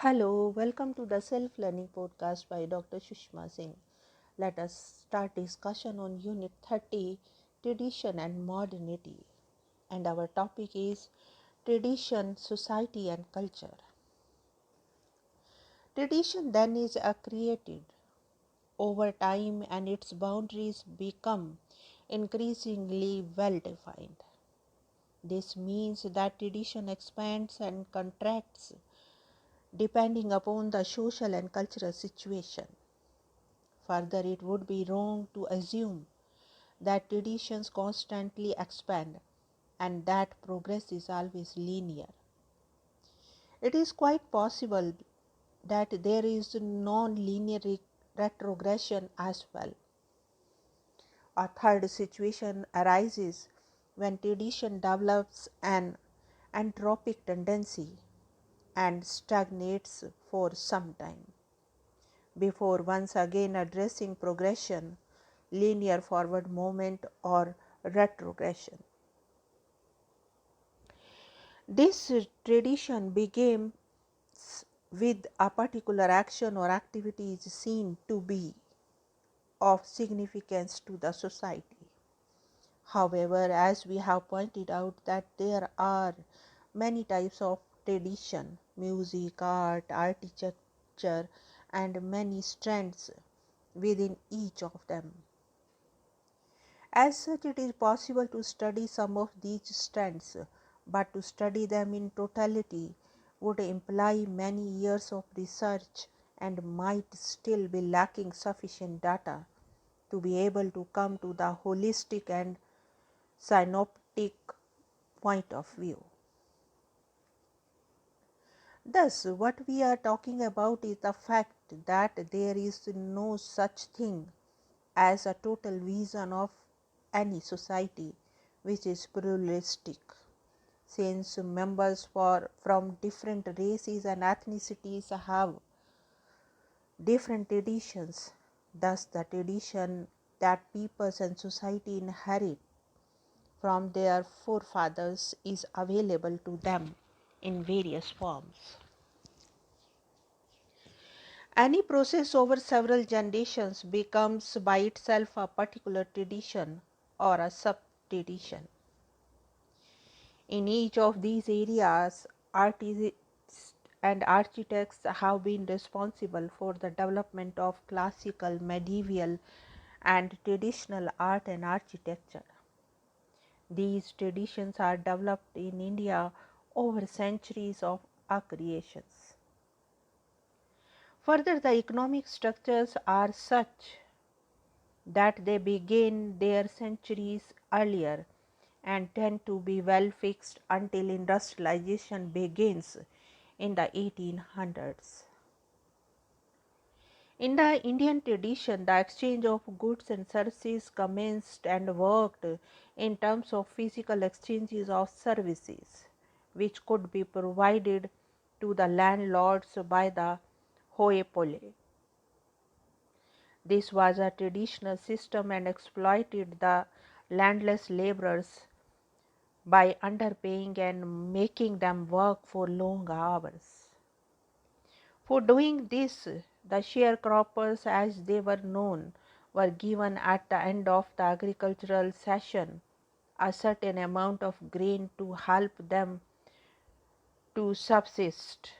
Hello, welcome to the Self-Learning Podcast by Dr. Sushma Singh. Let us start discussion on Unit 30, Tradition and Modernity. And our topic is Tradition, Society and Culture. Tradition then is created over time and its boundaries become increasingly well defined. This means that tradition expands and contracts depending upon the social and cultural situation. Further, it would be wrong to assume that traditions constantly expand and that progress is always linear. It is quite possible that there is non-linear retrogression as well. A third situation arises when tradition develops an entropic tendency and stagnates for some time before once again addressing progression, linear forward movement or retrogression. This tradition begins with a particular action or activity is seen to be of significance to the society. However, as we have pointed out that there are many types of tradition, music, art, architecture, and many strands within each of them. As such, it is possible to study some of these strands, but to study them in totality would imply many years of research and might still be lacking sufficient data to be able to come to the holistic and synoptic point of view. Thus, what we are talking about is the fact that there is no such thing as a total vision of any society which is pluralistic, since members from different races and ethnicities have different traditions. Thus, the tradition that peoples and society inherit from their forefathers is available to them in various forms. Any process over several generations becomes by itself a particular tradition or a sub-tradition. In each of these areas, artists and architects have been responsible for the development of classical, medieval, and traditional art and architecture. These traditions are developed in India over centuries of creations. Further, the economic structures are such that they begin their centuries earlier and tend to be well fixed until industrialization begins in the 1800s. In the Indian tradition, the exchange of goods and services commenced and worked in terms of physical exchanges of services, which could be provided to the landlords by the hoi polloi. This was a traditional system and exploited the landless laborers by underpaying and making them work for long hours. For doing this, the sharecroppers, as they were known, were given at the end of the agricultural session a certain amount of grain to help them to subsist.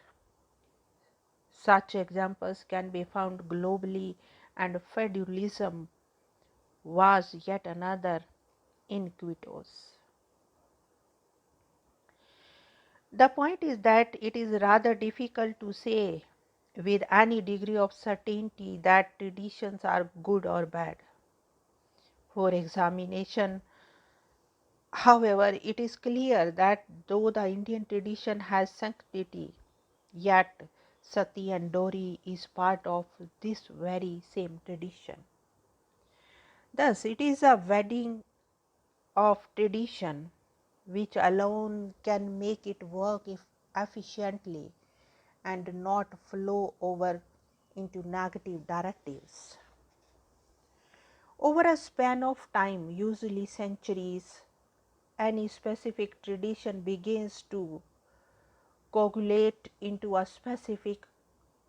Such examples can be found globally, and feudalism was yet another iniquitous. The point is that it is rather difficult to say with any degree of certainty that traditions are good or bad. For examination, however, it is clear that though the Indian tradition has sanctity, yet Sati and Dori is part of this very same tradition. Thus, it is a wedding of tradition which alone can make it work efficiently and not flow over into negative directives. Over a span of time, usually centuries, any specific tradition begins to coagulate into a specific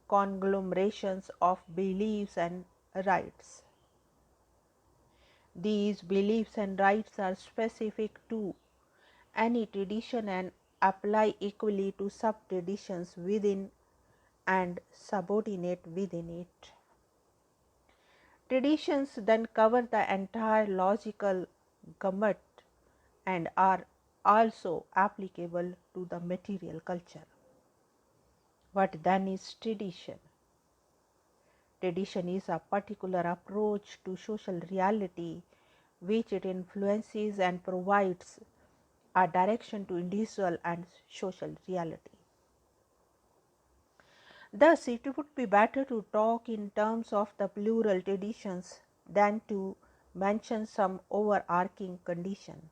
conglomerations of beliefs and rites. These beliefs and rites are specific to any tradition and apply equally to sub-traditions within and subordinate within it. Traditions then cover the entire logical gamut and are also applicable to the material culture. What then is tradition? Tradition is a particular approach to social reality which it influences and provides a direction to individual and social reality. Thus, it would be better to talk in terms of the plural traditions than to mention some overarching condition,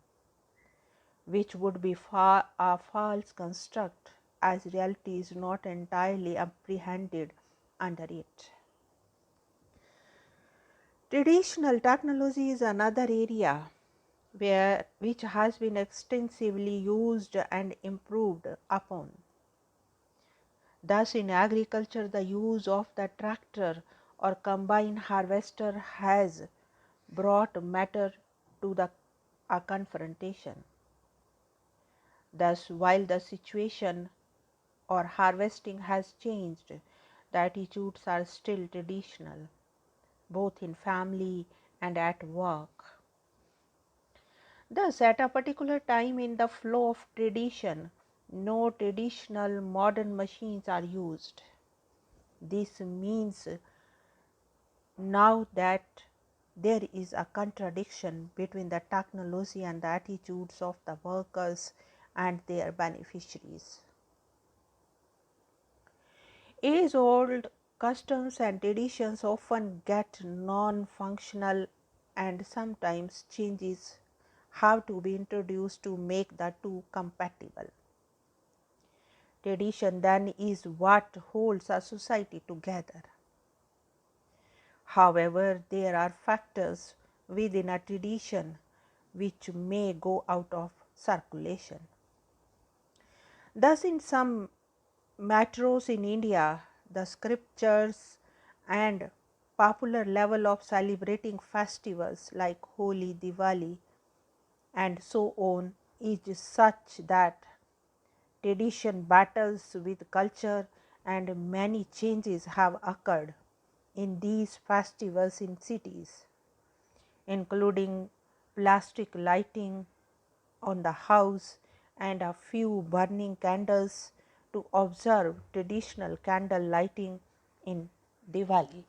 which would be a false construct as reality is not entirely apprehended under it. Traditional technology is another area which has been extensively used and improved upon. Thus, in agriculture, the use of the tractor or combine harvester has brought matter to a confrontation. Thus, while the situation or harvesting has changed, the attitudes are still traditional, both in family and at work. Thus, at a particular time in the flow of tradition, no traditional modern machines are used. This means now that there is a contradiction between the technology and the attitudes of the workers and their beneficiaries. Age-old customs and traditions often get non-functional and sometimes changes have to be introduced to make the two compatible. Tradition then is what holds a society together. However, there are factors within a tradition which may go out of circulation. Thus, in some metros in India, the scriptures and popular level of celebrating festivals like Holi, Diwali and so on is such that tradition battles with culture and many changes have occurred in these festivals in cities, including plastic lighting on the house and a few burning candles to observe traditional candle lighting in Diwali.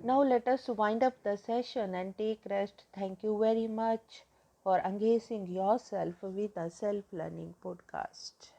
Now let us wind up the session and take rest. Thank you very much for engaging yourself with the Self Learning Podcast.